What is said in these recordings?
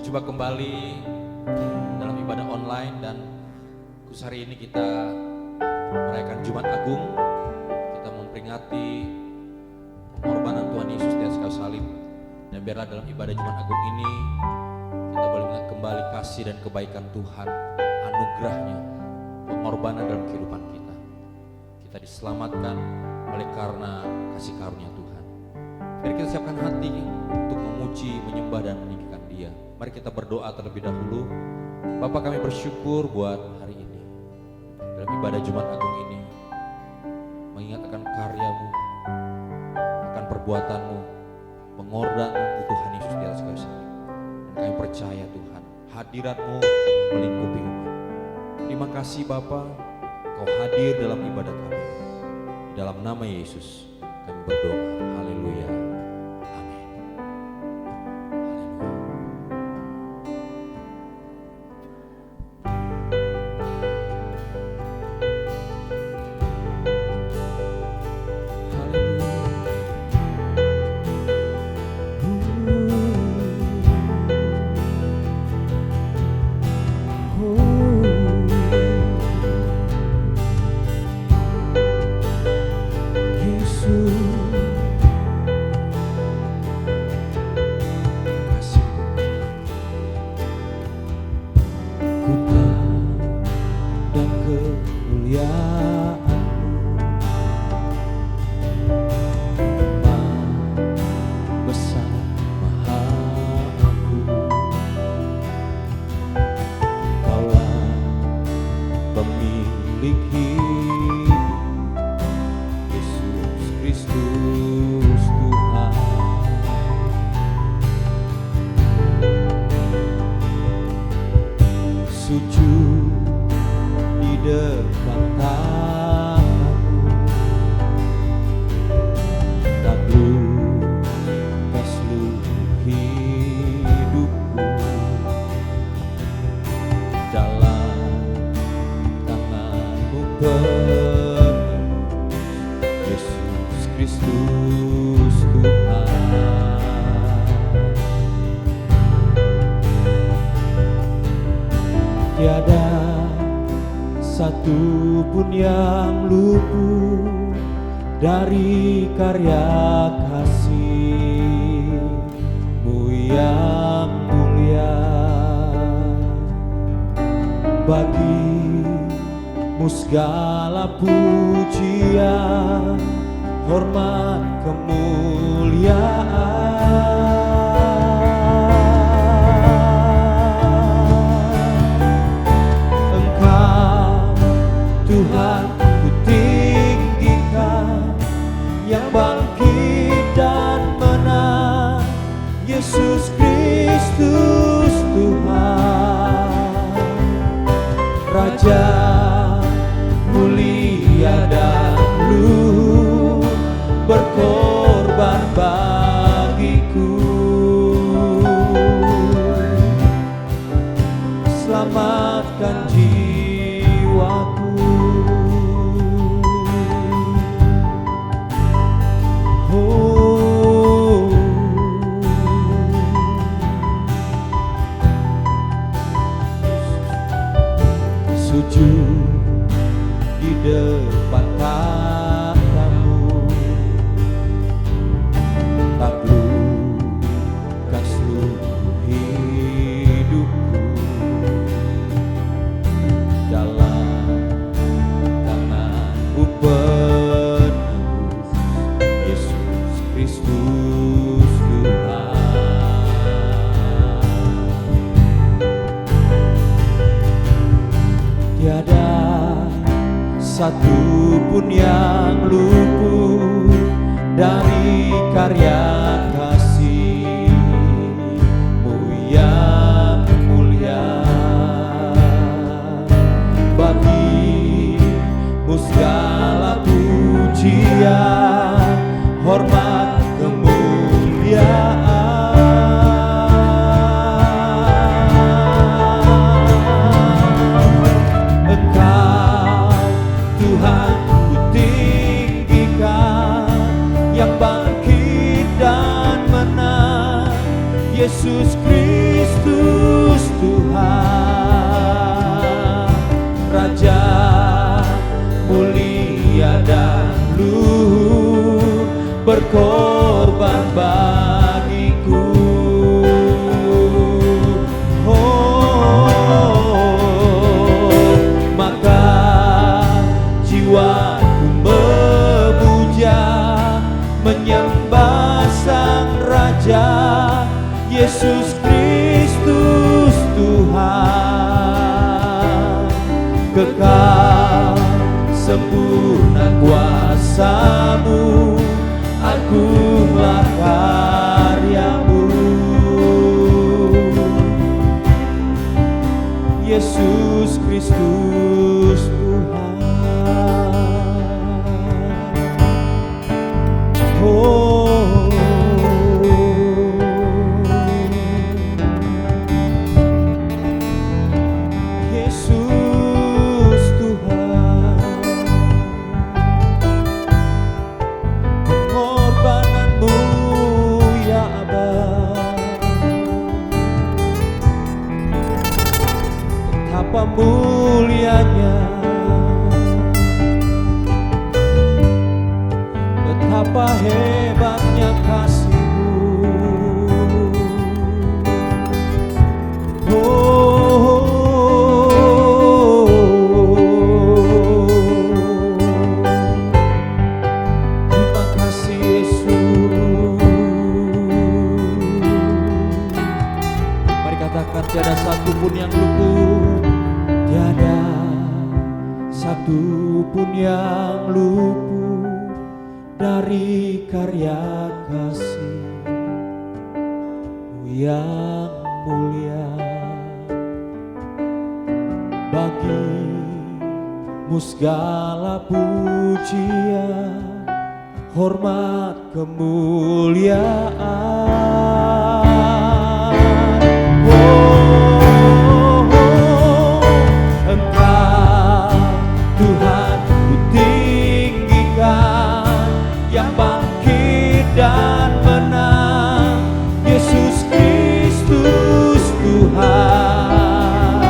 Berjumpa kembali dalam ibadah online dan khusus hari ini kita merayakan Jumat Agung. Kita memperingati pengorbanan Tuhan Yesus di atas kayu salib. Dan biarlah dalam ibadah Jumat Agung ini kita boleh mengingat kembali kasih dan kebaikan Tuhan, anugerahnya, pengorbanan dalam kehidupan kita. Kita diselamatkan oleh karena kasih karunia Tuhan. Mari kita siapkan hati untuk memuji, menyembah dan meninggikan Dia. Mari kita berdoa terlebih dahulu. Bapa, kami bersyukur buat hari ini. Dalam ibadah Jumat Agung ini, mengingat akan karya-Mu, akan perbuatan-Mu, pengorbanan-Mu Tuhan Yesus di atas kayu salib. Dan kami percaya Tuhan, hadirat-Mu melingkupi umat. Terima kasih Bapa, Kau hadir dalam ibadah kami. Di dalam nama Yesus kami berdoa. Haleluya. Satupun yang luput dari karya kasih-Mu yang mulia. Bagi-Mu segala pujian, hormat, kemuliaan. Tuhan ku tinggikan, yang bangkit dan menang, Yesus Kristus Tuhan. Raja mulia dan luhur, berkorban bagiku. Selamatkan jiwaku. Sujud di depan tahta-Mu, taklukkan seluruh hidupku. Dalam tangan-Mu penebus, Yesus Kristus Tuhan. Tiada satupun yang luput dari karya kasih-Mu yang mulia. Bagi-Mu segala pujian, hormat, kemuliaan. Tuhan ku tinggikan, yang bangkit dan menang, Yesus Kristus Kristus Tuhan, Raja mulia dan luhur, berkorban bagiku. Maka jiwaku memuja, menyembah Sang Raja, Yesus Kristus Tuhan. Kekal sempurna kuasa-Mu, agunglah karya-Mu, Yesus Kristus Tuhan. Yesus Tuhan, pengorbanan-Mu ya Aba, betapa mulianya, betapa hebatnya kasih-Mu. Terima kasih Yesus. Mari katakan, tiada satu pun yang luput, tiada satu pun yang luput dari karya kasih-Mu yang mulia. Bagi-Mu segala pujian, hormat, kemuliaan. Engkau Tuhan ku tinggikan, yang bangkit dan menang, Yesus Kristus Tuhan,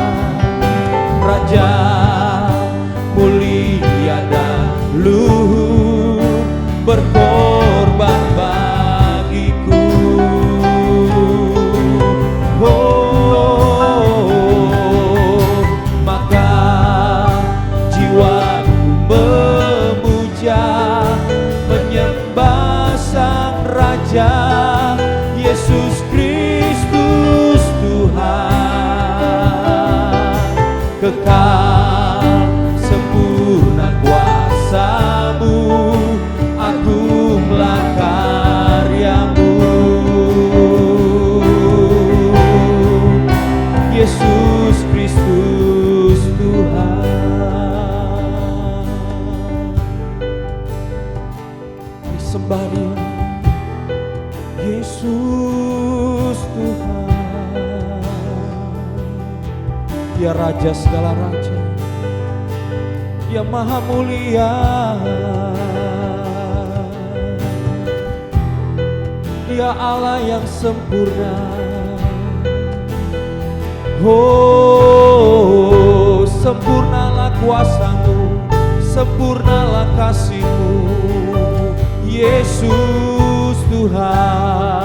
Raja mulia dan luhur, berkorban bagiku. Maka jiwaku memuja, menyembah Sang Raja, Yesus Kristus Tuhan. Kekal sempurna kuasa-Mu, agunglah karya-Mu, Yesus Kristus Tuhan. Mari sembah Dia, Yesus Tuhan. Dia Raja segala raja, Dia Maha Mulia, Dia Allah yang sempurna. Oh, sempurnalah kuasa-Mu, sempurnalah kasih-Mu, Yesus Tuhan.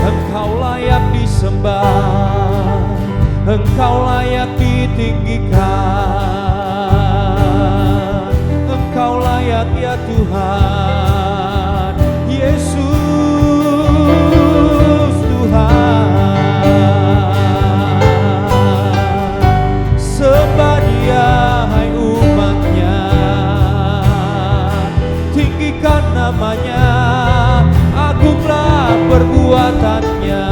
Engkau layak disembah, Engkau layak ditinggikan, Engkau layak ya Tuhan, Yesus Tuhan. Sembah Dia hai umat-Nya, tinggikan namanya, agunglah perbuatan-Nya.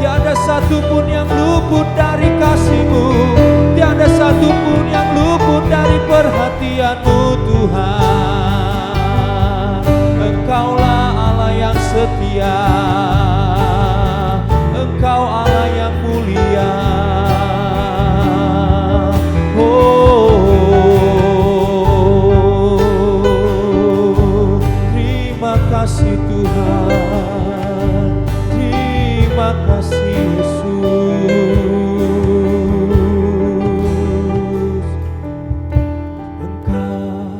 Tiada satu pun yang luput dari kasih-Mu, tiada satu pun yang luput dari perhatian-Mu Tuhan. Engkaulah Allah yang setia, Engkau Allah yang mulia. Oh, kasih Tuhan, terima kasih Yesus. Engkau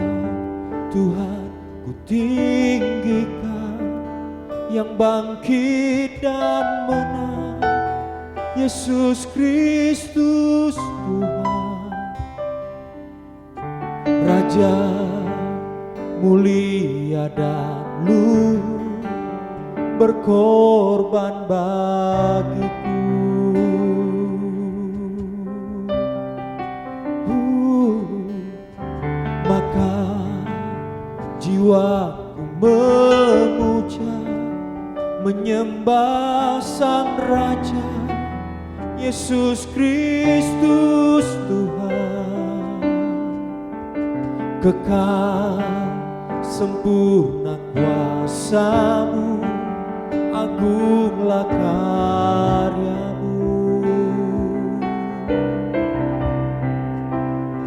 Tuhan ku tinggikan, yang bangkit dan menang, Yesus Kristus Tuhan, Raja mulia dan luhur, berkorban bagiku. Maka jiwaku memuja, menyembah Sang Raja, Yesus Kristus Tuhan. Kekal sempurna kuasa-Mu, agunglah karya-Mu.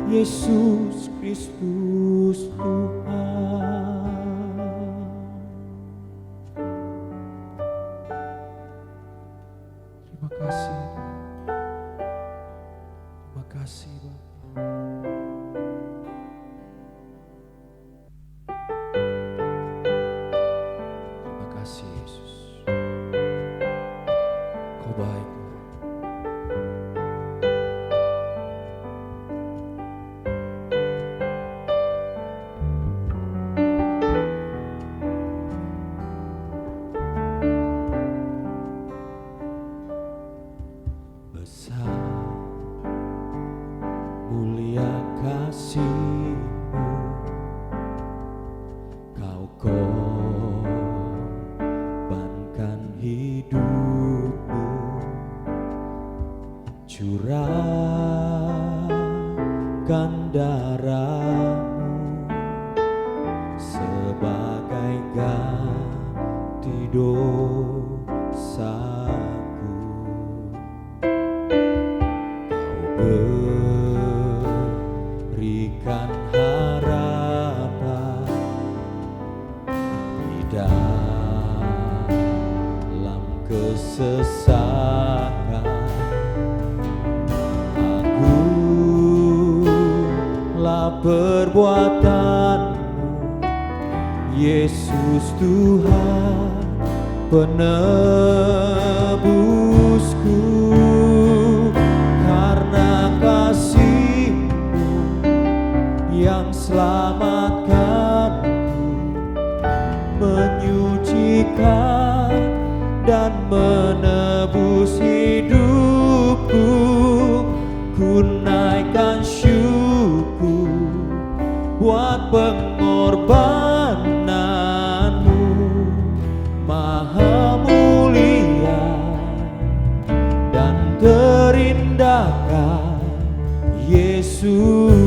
Yesus Kristus Tuhan. Terima kasih, terima kasih Bapa. Terima kasih Yesus, Kau baik. Besar mulia kasih-Mu, Kau korbankan hidup-Mu, curahkan darah-Mu sebagai ganti dosaku. Berikan harapan di dalam kesesakan. Agunglah perbuatan-Mu, Yesus Tuhan penebusku. Yang selamatkanku, menyucikan dan menebus hidupku. Ku naikkan syukur buat pengorbanan-Mu, maha mulia dan terindahkan Yesus.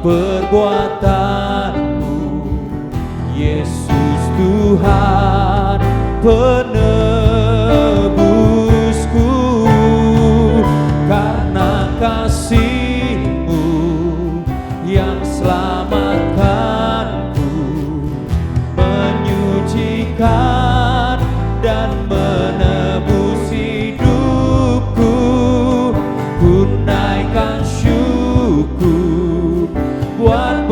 Perbuatan-Mu, Yesus Tuhan penebusku. Karena kasih-Mu yang selamatkanku, menyucikan dan menebus hidupku. Ku naikkan syukur buat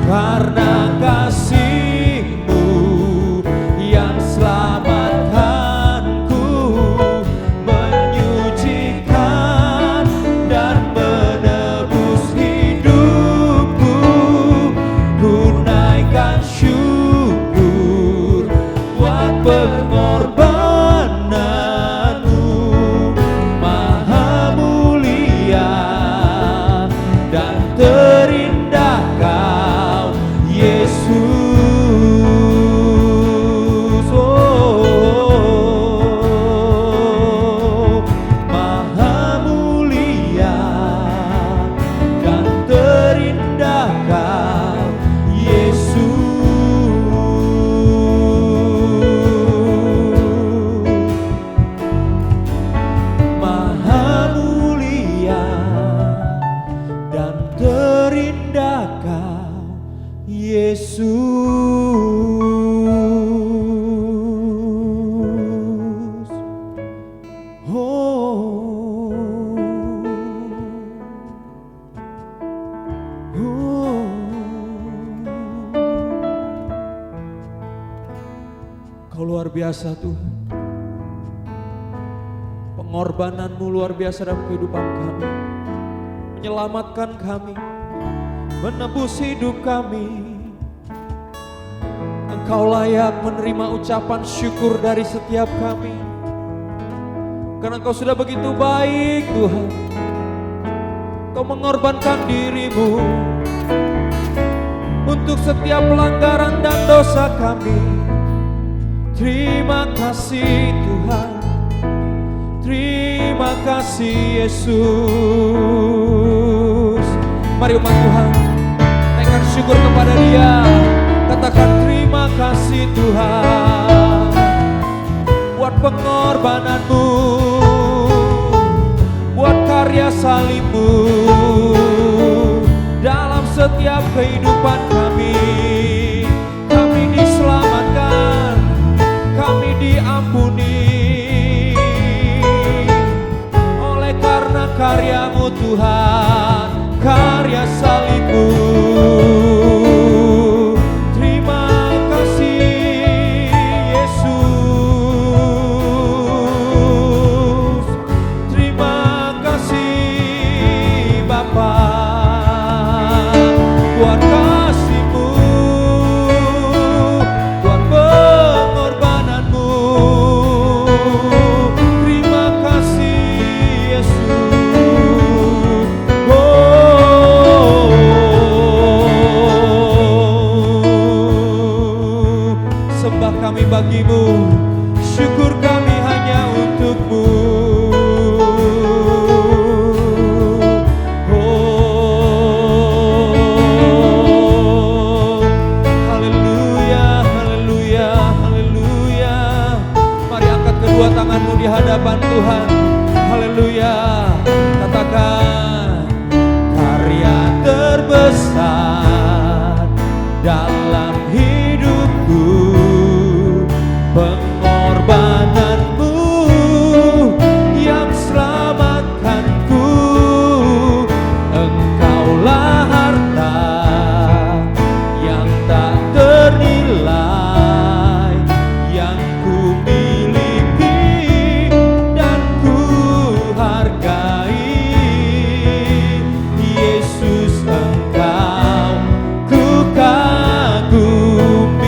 karena kasih-Mu yang selamatkanku, menyucikan dan menebus hidupku. Ku naikkan syukur buat pengorbananmu, Maha mulia dan terindah Kau, Yesus. Oh, Maha mulia dan terindah Kau, Yesus. Maha mulia dan terindah Kau, Yesus. Oh, oh. Kau luar biasa Tuhan. Pengorbanan-Mu luar biasa dalam kehidupan kami, menyelamatkan kami, menebus hidup kami. Engkau layak menerima ucapan syukur dari setiap kami, karena Engkau sudah begitu baik Tuhan. Kau mengorbankan diri-Mu untuk setiap pelanggaran dan dosa kami. Terima kasih Tuhan, terima kasih Yesus. Mari umat Tuhan, naikkan syukur kepada Dia. Katakan terima kasih Tuhan buat pengorbanan-Mu, buat karya salib-Mu dalam setiap kehidupan kami. Kami diselamatkan, kami diampuni oleh karena karya-Mu Tuhan, karya salib-Mu. Terima kasih Yesus, terima kasih Bapa buat kasih-Mu, buat pengorbanan-Mu. Terima kasih Yesus. Sembah kami bagi-Mu, syukur kami hanya untuk-Mu. Oh, haleluya, haleluya, haleluya. Mari angkat kedua tanganmu di hadapan Tuhan. Haleluya. Katakan, karya terbesar dalam hidupku, pengorbanan-Mu yang selamatkanku. Engkaulah harta yang tak ternilai yang ku miliki dan ku hargai. Yesus, Engkau ku kagumi.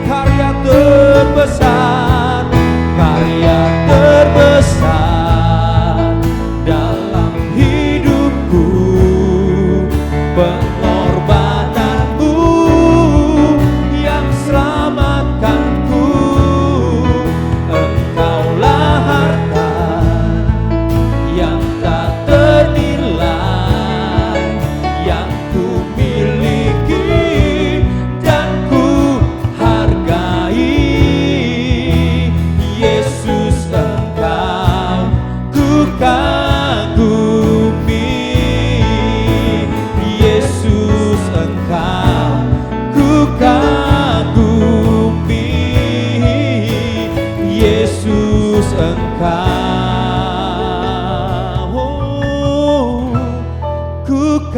Karya terbesar, karya terbesar dalam hidupku,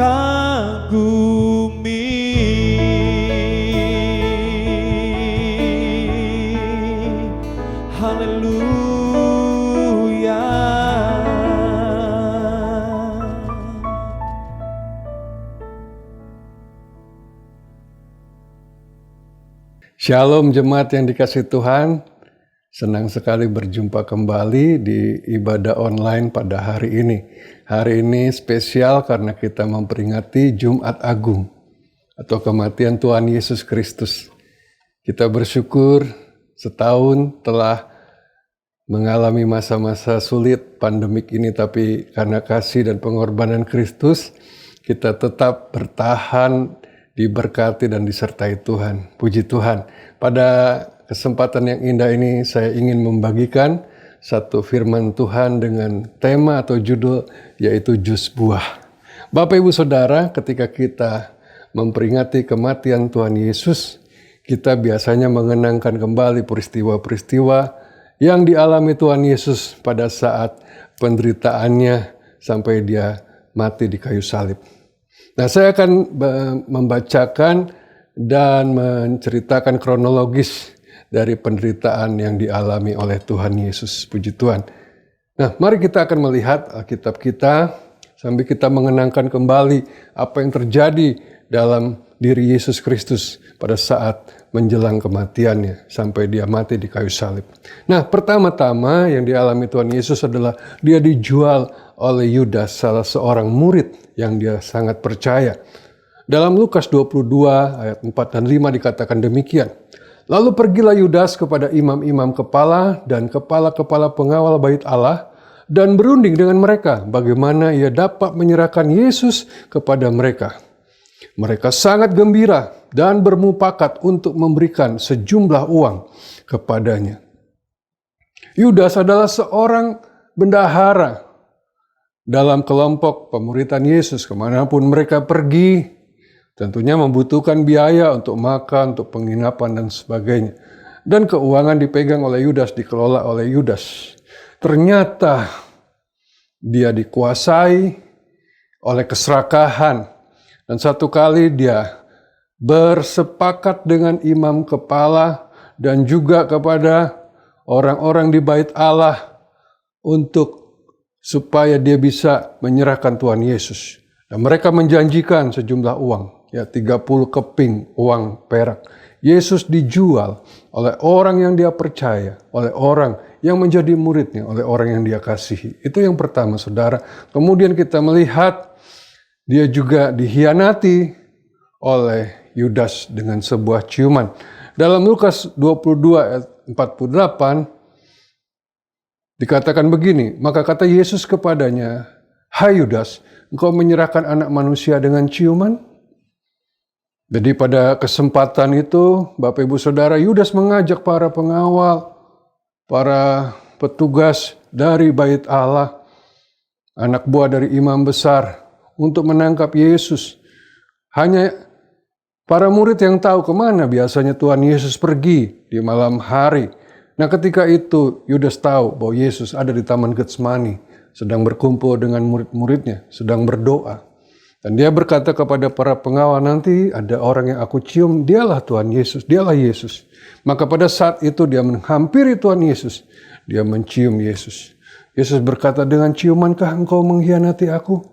kagumi. Haleluya. Shalom jemaat yang dikasihi Tuhan, senang sekali berjumpa kembali di ibadah online pada hari ini. Hari ini spesial karena kita memperingati Jumat Agung atau kematian Tuhan Yesus Kristus. Kita bersyukur setahun telah mengalami masa-masa sulit pandemik ini, tapi karena kasih dan pengorbanan Kristus, kita tetap bertahan, diberkati dan disertai Tuhan. Puji Tuhan. Pada kesempatan yang indah ini saya ingin membagikan satu firman Tuhan dengan tema atau judul yaitu jus buah. Bapak Ibu Saudara, ketika kita memperingati kematian Tuhan Yesus, kita biasanya mengenangkan kembali peristiwa-peristiwa yang dialami Tuhan Yesus pada saat penderitaannya sampai dia mati di kayu salib. Nah, saya akan membacakan dan menceritakan kronologis dari penderitaan yang dialami oleh Tuhan Yesus. Puji Tuhan. Nah, mari kita akan melihat Alkitab kita sambil kita mengenangkan kembali apa yang terjadi dalam diri Yesus Kristus pada saat menjelang kematiannya sampai dia mati di kayu salib. Nah, pertama-tama yang dialami Tuhan Yesus adalah dia dijual oleh Yudas, salah seorang murid yang dia sangat percaya. Dalam Lukas 22 ayat 4 dan 5 dikatakan demikian. Lalu pergilah Yudas kepada imam-imam kepala dan kepala-kepala pengawal bait Allah dan berunding dengan mereka bagaimana ia dapat menyerahkan Yesus kepada mereka. Mereka sangat gembira dan bermufakat untuk memberikan sejumlah uang kepadanya. Yudas adalah seorang bendahara dalam kelompok pemuritan Yesus. Kemanapun mereka pergi, tentunya membutuhkan biaya untuk makan, untuk penginapan dan sebagainya. Dan keuangan dipegang oleh Yudas, dikelola oleh Yudas. Ternyata dia dikuasai oleh keserakahan. Dan satu kali dia bersepakat dengan imam kepala dan juga kepada orang-orang di bait Allah untuk supaya dia bisa menyerahkan Tuhan Yesus. Dan mereka menjanjikan sejumlah uang, ya 30 keping uang perak. Yesus dijual oleh orang yang dia percaya, oleh orang yang menjadi muridnya, oleh orang yang dia kasihi. Itu yang pertama, saudara. Kemudian kita melihat dia juga dihianati oleh Yudas dengan sebuah ciuman. Dalam Lukas 22 ayat 48 dikatakan begini, maka kata Yesus kepadanya, "Hai Yudas, engkau menyerahkan anak manusia dengan ciuman?" Jadi pada kesempatan itu, Bapak Ibu Saudara, Yudas mengajak para pengawal, para petugas dari bait Allah, anak buah dari imam besar, untuk menangkap Yesus. Hanya para murid yang tahu kemana biasanya Tuhan Yesus pergi di malam hari. Nah, ketika itu Yudas tahu bahwa Yesus ada di Taman Getsemani, sedang berkumpul dengan murid-muridnya, sedang berdoa. Dan dia berkata kepada para pengawal, nanti ada orang yang aku cium, dialah Tuhan Yesus, dialah Yesus. Maka pada saat itu dia menghampiri Tuhan Yesus, dia mencium Yesus. Yesus berkata, dengan ciumankah engkau mengkhianati aku?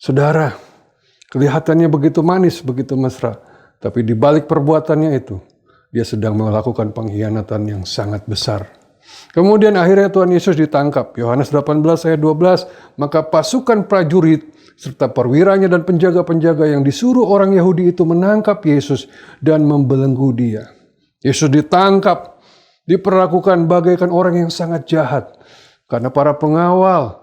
Saudara, kelihatannya begitu manis, begitu mesra. Tapi di balik perbuatannya itu, dia sedang melakukan pengkhianatan yang sangat besar. Kemudian akhirnya Tuhan Yesus ditangkap. Yohanes 18 ayat 12, maka pasukan prajurit serta perwiranya dan penjaga-penjaga yang disuruh orang Yahudi itu menangkap Yesus dan membelenggu dia. Yesus ditangkap, diperlakukan bagaikan orang yang sangat jahat. Karena para pengawal,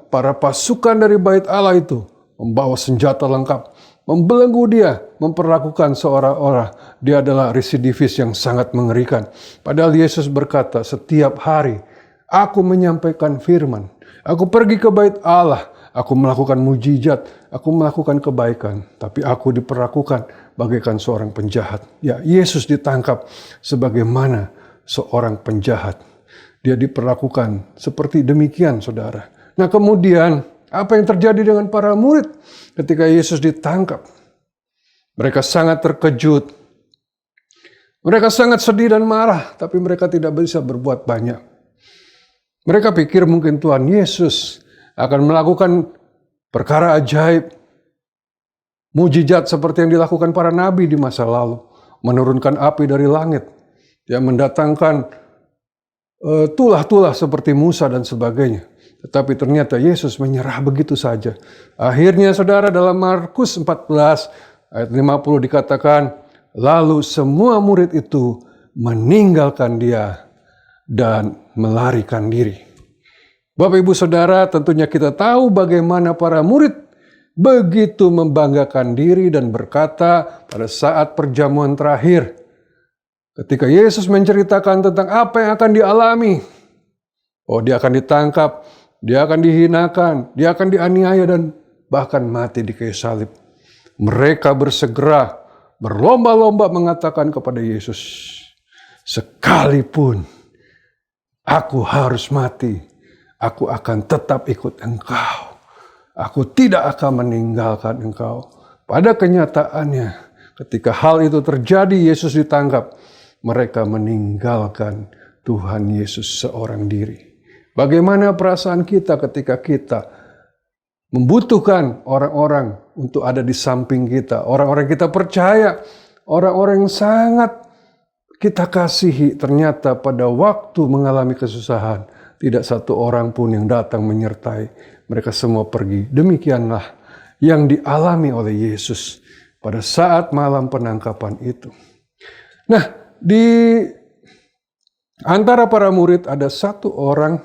para pasukan dari bait Allah itu membawa senjata lengkap, membelenggu dia, memperlakukan seolah-olah dia adalah residivis yang sangat mengerikan. Padahal Yesus berkata, setiap hari aku menyampaikan firman, aku pergi ke bait Allah, aku melakukan mujizat, aku melakukan kebaikan, tapi aku diperlakukan bagaikan seorang penjahat. Ya, Yesus ditangkap sebagaimana seorang penjahat. Dia diperlakukan seperti demikian, saudara. Nah, kemudian apa yang terjadi dengan para murid ketika Yesus ditangkap. Mereka sangat terkejut. Mereka sangat sedih dan marah, tapi mereka tidak bisa berbuat banyak. Mereka pikir mungkin Tuhan Yesus akan melakukan perkara ajaib, mujizat seperti yang dilakukan para nabi di masa lalu. Menurunkan api dari langit, yang mendatangkan tulah-tulah seperti Musa dan sebagainya. Tetapi ternyata Yesus menyerah begitu saja. Akhirnya saudara, dalam Markus 14 ayat 50 dikatakan, lalu semua murid itu meninggalkan dia dan melarikan diri. Bapak ibu saudara, tentunya kita tahu bagaimana para murid begitu membanggakan diri dan berkata pada saat perjamuan terakhir, ketika Yesus menceritakan tentang apa yang akan dialami. Oh, dia akan ditangkap, dia akan dihinakan, dia akan dianiaya dan bahkan mati di kayu salib. Mereka bersegera, berlomba-lomba mengatakan kepada Yesus, sekalipun aku harus mati, aku akan tetap ikut Engkau. Aku tidak akan meninggalkan Engkau. Pada kenyataannya, ketika hal itu terjadi, Yesus ditangkap. Mereka meninggalkan Tuhan Yesus seorang diri. Bagaimana perasaan kita ketika kita membutuhkan orang-orang untuk ada di samping kita. Orang-orang kita percaya, orang-orang yang sangat kita kasihi, ternyata pada waktu mengalami kesusahan, tidak satu orang pun yang datang menyertai. Mereka semua pergi. Demikianlah yang dialami oleh Yesus pada saat malam penangkapan itu. Nah, di antara para murid ada satu orang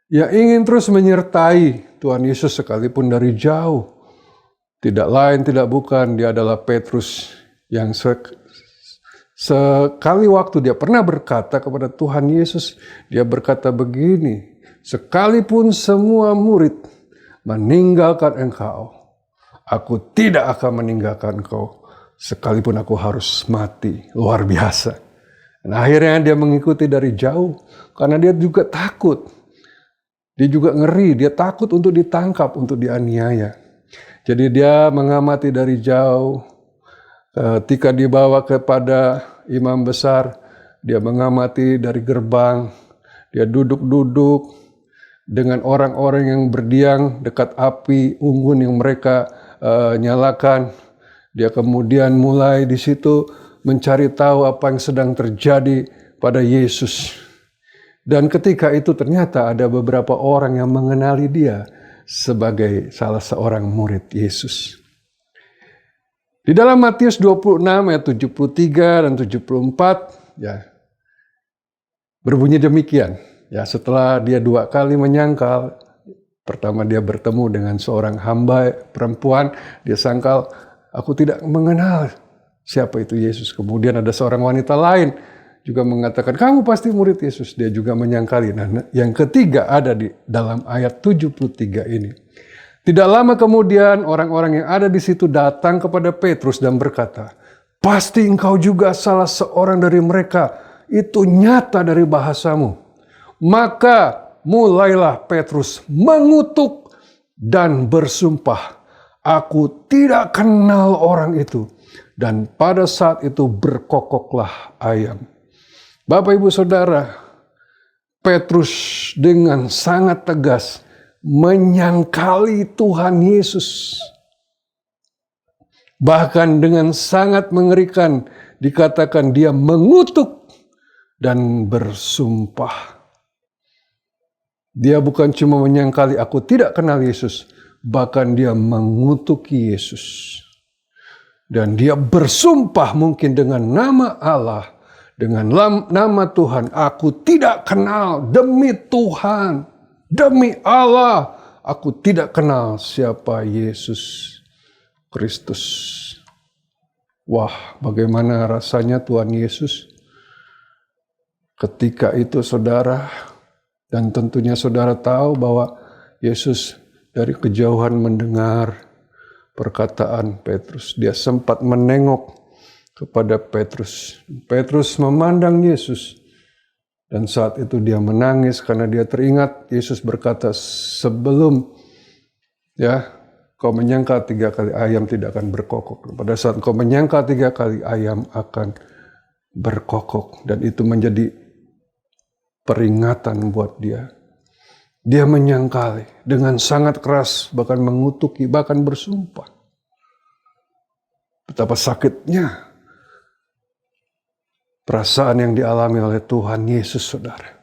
yang ingin terus menyertai Tuhan Yesus sekalipun dari jauh. Tidak lain, tidak bukan, dia adalah Petrus yang sekali waktu dia pernah berkata kepada Tuhan Yesus, dia berkata begini, sekalipun semua murid meninggalkan Engkau, aku tidak akan meninggalkan Engkau, sekalipun aku harus mati. Luar biasa. Dan akhirnya dia mengikuti dari jauh, karena dia juga takut. Dia juga ngeri, dia takut untuk ditangkap, untuk dianiaya. Jadi dia mengamati dari jauh. Ketika dibawa kepada imam besar, dia mengamati dari gerbang. Dia duduk-duduk dengan orang-orang yang berdiam dekat api unggun yang mereka nyalakan. Dia kemudian mulai di situ mencari tahu apa yang sedang terjadi pada Yesus. Dan ketika itu ternyata ada beberapa orang yang mengenali dia sebagai salah seorang murid Yesus. Di dalam Matius 26 ayat 73 dan 74 ya berbunyi demikian. Ya, setelah dia 2 kali menyangkal, pertama dia bertemu dengan seorang hamba perempuan, dia sangkal, aku tidak mengenal siapa itu Yesus. Kemudian ada seorang wanita lain juga mengatakan, kamu pasti murid Yesus. Dia juga menyangkali. Nah, yang ketiga ada di dalam ayat 73 ini. Tidak lama kemudian orang-orang yang ada di situ datang kepada Petrus dan berkata, pasti engkau juga salah seorang dari mereka. Itu nyata dari bahasamu. Maka mulailah Petrus mengutuk dan bersumpah, aku tidak kenal orang itu. Dan pada saat itu berkokoklah ayam. Bapak ibu saudara, Petrus dengan sangat tegas menyangkali Tuhan Yesus. Bahkan dengan sangat mengerikan dikatakan dia mengutuk dan bersumpah. Dia bukan cuma menyangkali aku tidak kenal Yesus, bahkan dia mengutuki Yesus. Dan dia bersumpah mungkin dengan nama Allah, dengan nama Tuhan, aku tidak kenal, demi Tuhan, demi Allah, aku tidak kenal siapa Yesus Kristus. Wah, bagaimana rasanya Tuhan Yesus ketika itu saudara. Dan tentunya saudara tahu bahwa Yesus dari kejauhan mendengar perkataan Petrus. Dia sempat menengok kepada Petrus. Petrus memandang Yesus. Dan saat itu dia menangis karena dia teringat Yesus berkata, sebelum Ya, kau menyangka 3 kali ayam tidak akan berkokok. Pada saat kau menyangka 3 kali ayam akan berkokok. Dan itu menjadi peringatan buat dia. Dia menyangkali dengan sangat keras, bahkan mengutuki, bahkan bersumpah. Betapa sakitnya perasaan yang dialami oleh Tuhan Yesus, saudara.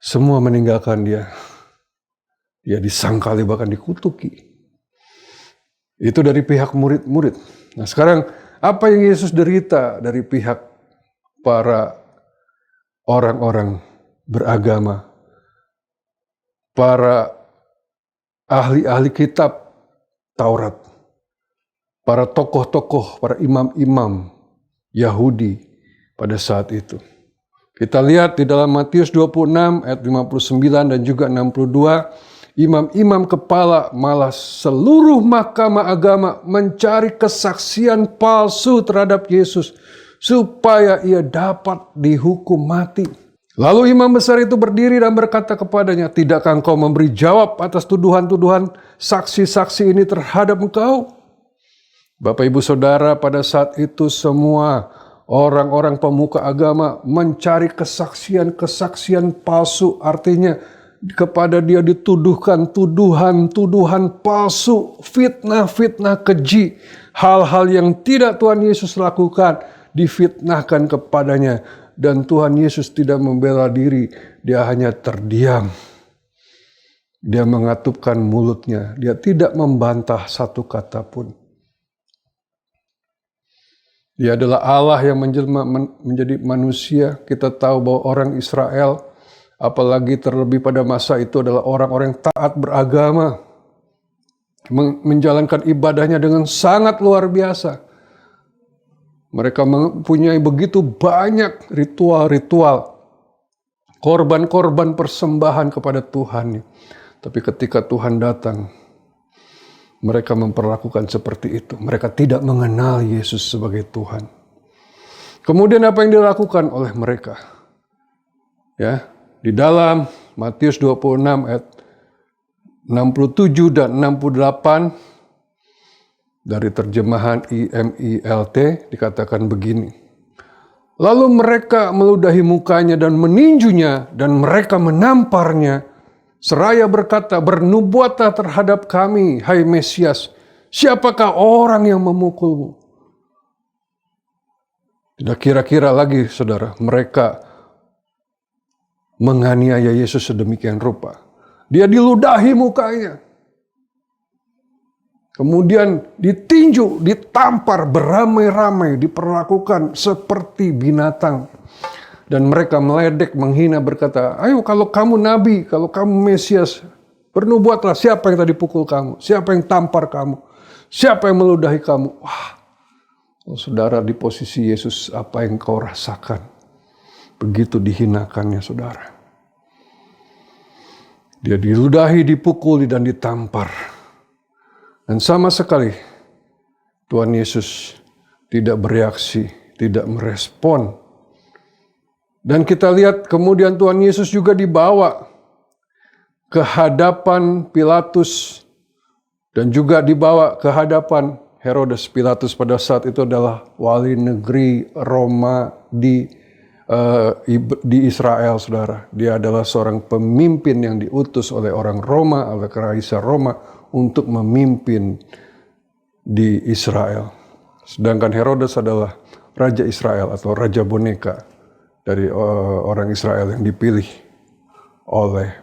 Semua meninggalkan dia. Dia disangkali, bahkan dikutuki. Itu dari pihak murid-murid. Nah sekarang, apa yang Yesus derita dari pihak para orang-orang beragama, para ahli-ahli kitab Taurat, para tokoh-tokoh, para imam-imam Yahudi pada saat itu. Kita lihat di dalam Matius 26 ayat 59 dan juga 62, imam-imam kepala malah seluruh mahkamah agama mencari kesaksian palsu terhadap Yesus supaya ia dapat dihukum mati. Lalu imam besar itu berdiri dan berkata kepadanya, "Tidakkah engkau memberi jawab atas tuduhan-tuduhan saksi-saksi ini terhadap engkau?" Bapak Ibu Saudara, pada saat itu semua orang-orang pemuka agama mencari kesaksian-kesaksian palsu, artinya kepada dia dituduhkan tuduhan-tuduhan palsu, fitnah-fitnah keji, hal-hal yang tidak Tuhan Yesus lakukan difitnahkan kepadanya, dan Tuhan Yesus tidak membela diri, dia hanya terdiam. Dia mengatupkan mulutnya, dia tidak membantah satu kata pun. Dia adalah Allah yang menjelma menjadi manusia. Kita tahu bahwa orang Israel, apalagi terlebih pada masa itu, adalah orang-orang yang taat beragama, menjalankan ibadahnya dengan sangat luar biasa. Mereka mempunyai begitu banyak ritual-ritual, korban-korban persembahan kepada Tuhan. Tapi ketika Tuhan datang, mereka memperlakukan seperti itu. Mereka tidak mengenal Yesus sebagai Tuhan. Kemudian apa yang dilakukan oleh mereka? Ya, di dalam Matius 26 ayat 67 dan 68 dari terjemahan IMILT dikatakan begini. Lalu mereka meludahi mukanya dan meninjunya, dan mereka menamparnya seraya berkata, "Bernubuatlah terhadap kami, hai Mesias, siapakah orang yang memukulmu?" Tidak kira-kira lagi, saudara, mereka menganiaya Yesus sedemikian rupa. Dia diludahi mukanya, kemudian ditinju, ditampar beramai-ramai, diperlakukan seperti binatang. Dan mereka meledek, menghina, berkata, "Ayo kalau kamu nabi, kalau kamu Mesias, bernubuatlah, siapa yang tadi pukul kamu? Siapa yang tampar kamu? Siapa yang meludahi kamu?" Wah, oh, saudara, di posisi Yesus, apa yang kau rasakan? Begitu dihinakannya, saudara. Dia diludahi, dipukul, dan ditampar. Dan sama sekali Tuhan Yesus tidak bereaksi, tidak merespon. Dan kita lihat kemudian Tuhan Yesus juga dibawa ke hadapan Pilatus dan juga dibawa ke hadapan Herodes. Pilatus pada saat itu adalah wali negeri Roma di Israel, saudara. Dia adalah seorang pemimpin yang diutus oleh orang Roma, oleh Kaisar Roma untuk memimpin di Israel. Sedangkan Herodes adalah raja Israel atau raja boneka dari orang Israel yang dipilih oleh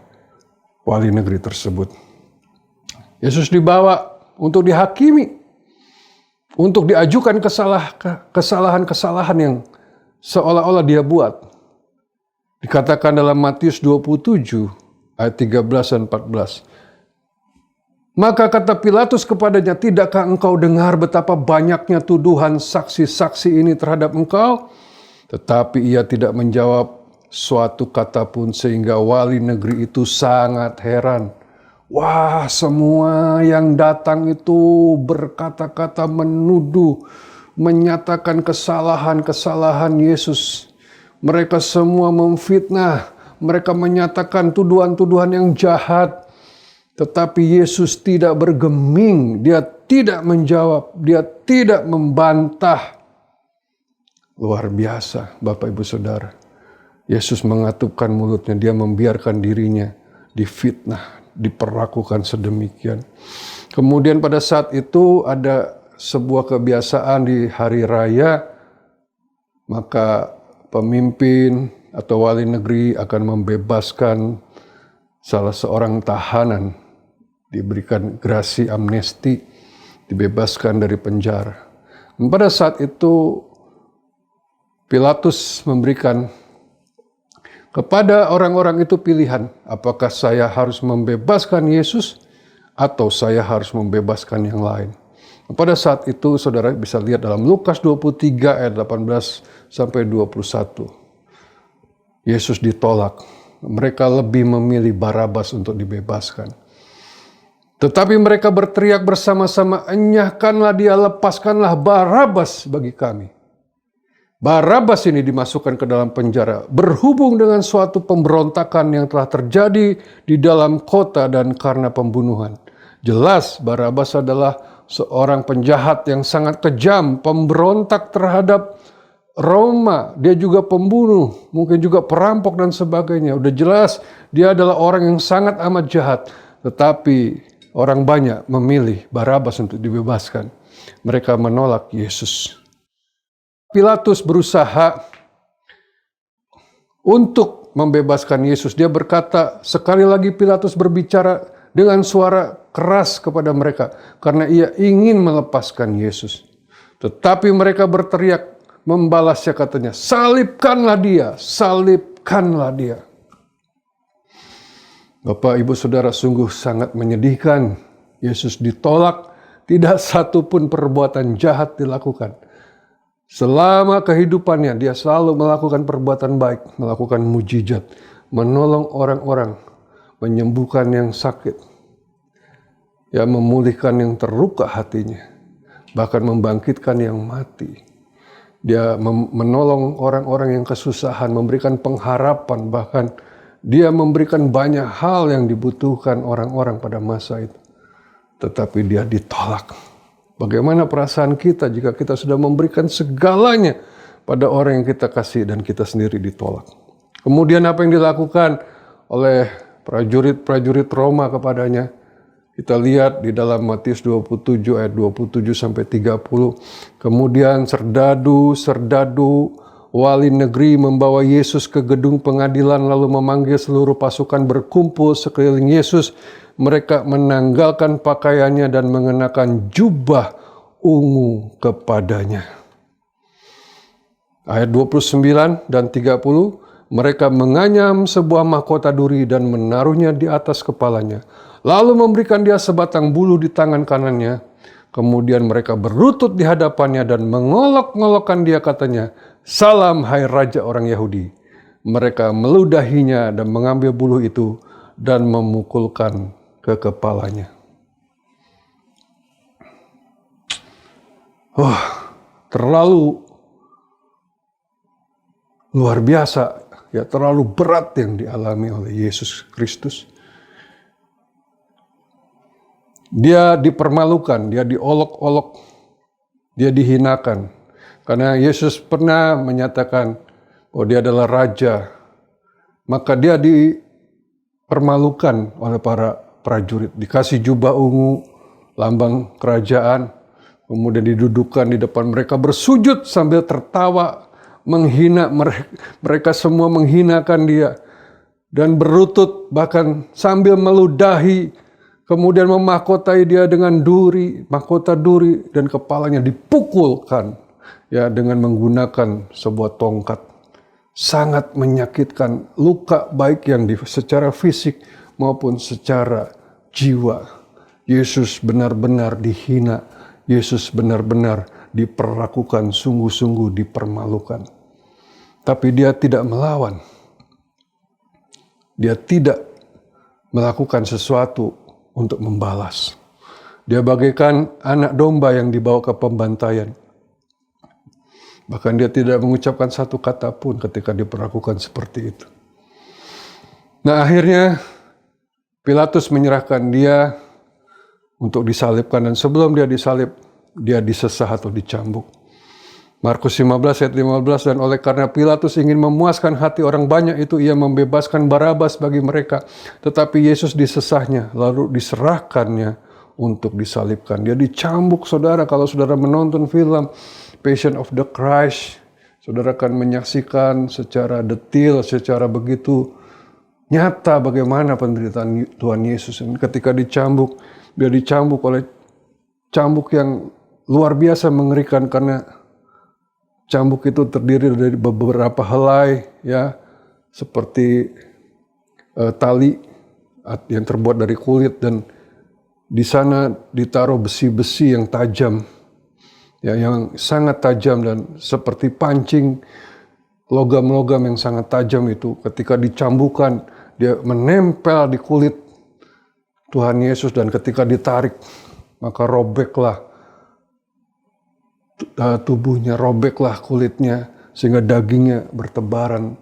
wali negeri tersebut. Yesus dibawa untuk dihakimi, untuk diajukan kesalahan-kesalahan yang seolah-olah dia buat. Dikatakan dalam Matius 27 ayat 13 dan 14. Maka kata Pilatus kepadanya, "Tidakkah engkau dengar betapa banyaknya tuduhan saksi-saksi ini terhadap engkau?" Tetapi ia tidak menjawab suatu kata pun, sehingga wali negeri itu sangat heran. Wah, semua yang datang itu berkata-kata menuduh, menyatakan kesalahan-kesalahan Yesus. Mereka semua memfitnah, mereka menyatakan tuduhan-tuduhan yang jahat. Tetapi Yesus tidak bergeming, dia tidak menjawab, dia tidak membantah. Luar biasa, Bapak Ibu Saudara. Yesus mengatupkan mulutnya, dia membiarkan dirinya difitnah, diperlakukan sedemikian. Kemudian pada saat itu ada sebuah kebiasaan di hari raya, maka pemimpin atau wali negeri akan membebaskan salah seorang tahanan, diberikan grasi amnesti, dibebaskan dari penjara. Dan pada saat itu Pilatus memberikan kepada orang-orang itu pilihan, apakah saya harus membebaskan Yesus atau saya harus membebaskan yang lain. Pada saat itu saudara bisa lihat dalam Lukas 23 ayat 18 sampai 21. Yesus ditolak. Mereka lebih memilih Barabas untuk dibebaskan. Tetapi mereka berteriak bersama-sama, enyahkanlah dia, lepaskanlah Barabas bagi kami. Barabas ini dimasukkan ke dalam penjara berhubung dengan suatu pemberontakan yang telah terjadi di dalam kota dan karena pembunuhan. Jelas Barabas adalah seorang penjahat yang sangat kejam, pemberontak terhadap Roma. Dia juga pembunuh, mungkin juga perampok dan sebagainya. Udah jelas dia adalah orang yang sangat amat jahat. Tetapi orang banyak memilih Barabas untuk dibebaskan. Mereka menolak Yesus. Pilatus berusaha untuk membebaskan Yesus. Dia berkata, sekali lagi Pilatus berbicara dengan suara keras kepada mereka karena ia ingin melepaskan Yesus. Tetapi mereka berteriak membalasnya, katanya, salibkanlah dia, salibkanlah dia. Bapak, Ibu, Saudara, sungguh sangat menyedihkan. Yesus ditolak, tidak satu pun perbuatan jahat dilakukan. Selama kehidupannya dia selalu melakukan perbuatan baik, melakukan mujizat, menolong orang-orang, menyembuhkan yang sakit, ya, memulihkan yang terluka hatinya, bahkan membangkitkan yang mati. Dia menolong orang-orang yang kesusahan, memberikan pengharapan, bahkan dia memberikan banyak hal yang dibutuhkan orang-orang pada masa itu. Tetapi dia ditolak. Bagaimana perasaan kita jika kita sudah memberikan segalanya pada orang yang kita kasih dan kita sendiri ditolak? Kemudian apa yang dilakukan oleh prajurit-prajurit Roma kepadanya? Kita lihat di dalam Matius 27 ayat 27 sampai 30. Kemudian serdadu wali negeri membawa Yesus ke gedung pengadilan lalu memanggil seluruh pasukan berkumpul sekeliling Yesus. Mereka menanggalkan pakaiannya dan mengenakan jubah ungu kepadanya. Ayat 29 dan 30, mereka menganyam sebuah mahkota duri dan menaruhnya di atas kepalanya. Lalu memberikan dia sebatang bulu di tangan kanannya. Kemudian mereka berlutut di hadapannya dan mengolok-ngolokkan dia, katanya, salam hai Raja orang Yahudi. Mereka meludahinya dan mengambil bulu itu dan memukulkan ke kepalanya. Terlalu luar biasa, ya, terlalu berat yang dialami oleh Yesus Kristus. Dia dipermalukan, dia diolok-olok, dia dihinakan. Karena Yesus pernah menyatakan bahwa dia adalah raja, maka dia dipermalukan oleh para prajurit, dikasih jubah ungu, lambang kerajaan, kemudian didudukkan di depan mereka, bersujud sambil tertawa, menghina mereka semua, menghinakan dia, dan berlutut bahkan sambil meludahi, kemudian memahkotai dia dengan duri, mahkota duri, dan kepalanya dipukulkan, ya, dengan menggunakan sebuah tongkat. Sangat menyakitkan, luka baik yang secara fisik maupun secara jiwa. Yesus benar-benar dihina, Yesus benar-benar diperlakukan, sungguh-sungguh dipermalukan. Tapi dia tidak melawan. Dia tidak melakukan sesuatu untuk membalas. Dia bagaikan anak domba yang dibawa ke pembantaian. Bahkan dia tidak mengucapkan satu kata pun ketika diperlakukan seperti itu. Nah, akhirnya Pilatus menyerahkan dia untuk disalibkan, dan sebelum dia disalib, dia disesah atau dicambuk. Markus 15 ayat 15, dan oleh karena Pilatus ingin memuaskan hati orang banyak itu, ia membebaskan Barabas bagi mereka. Tetapi Yesus disesahnya, lalu diserahkannya untuk disalibkan. Dia dicambuk, saudara. Kalau saudara menonton film Passion of the Christ, saudara akan menyaksikan secara detail, secara begitu nyata bagaimana penderitaan Tuhan Yesus. Ketika dicambuk, dia dicambuk oleh cambuk yang luar biasa mengerikan, karena cambuk itu terdiri dari beberapa helai, ya, seperti tali yang terbuat dari kulit, dan di sana ditaruh besi-besi yang tajam, ya, yang sangat tajam, dan seperti pancing logam-logam yang sangat tajam itu. Ketika dicambukkan, dia menempel di kulit Tuhan Yesus, dan ketika ditarik, maka robeklah tubuhnya, robeklah kulitnya, sehingga dagingnya bertebaran.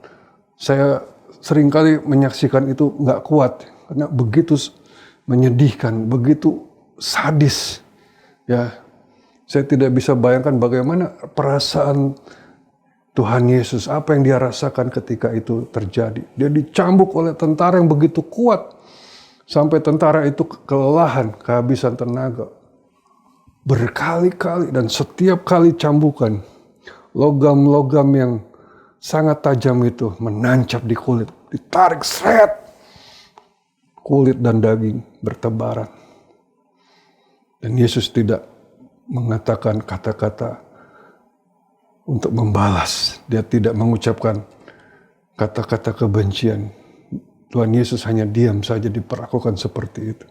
Saya seringkali menyaksikan itu nggak kuat, karena begitu menyedihkan, begitu sadis. Ya, saya tidak bisa bayangkan bagaimana perasaan Tuhan Yesus, apa yang dia rasakan ketika itu terjadi. Dia dicambuk oleh tentara yang begitu kuat, sampai tentara itu kelelahan, kehabisan tenaga. Berkali-kali, dan setiap kali cambukan, logam-logam yang sangat tajam itu menancap di kulit, ditarik seret, kulit dan daging bertebaran. Dan Yesus tidak mengatakan kata-kata untuk membalas. Dia tidak mengucapkan kata-kata kebencian. Tuhan Yesus hanya diam saja, diperlakukan seperti itu.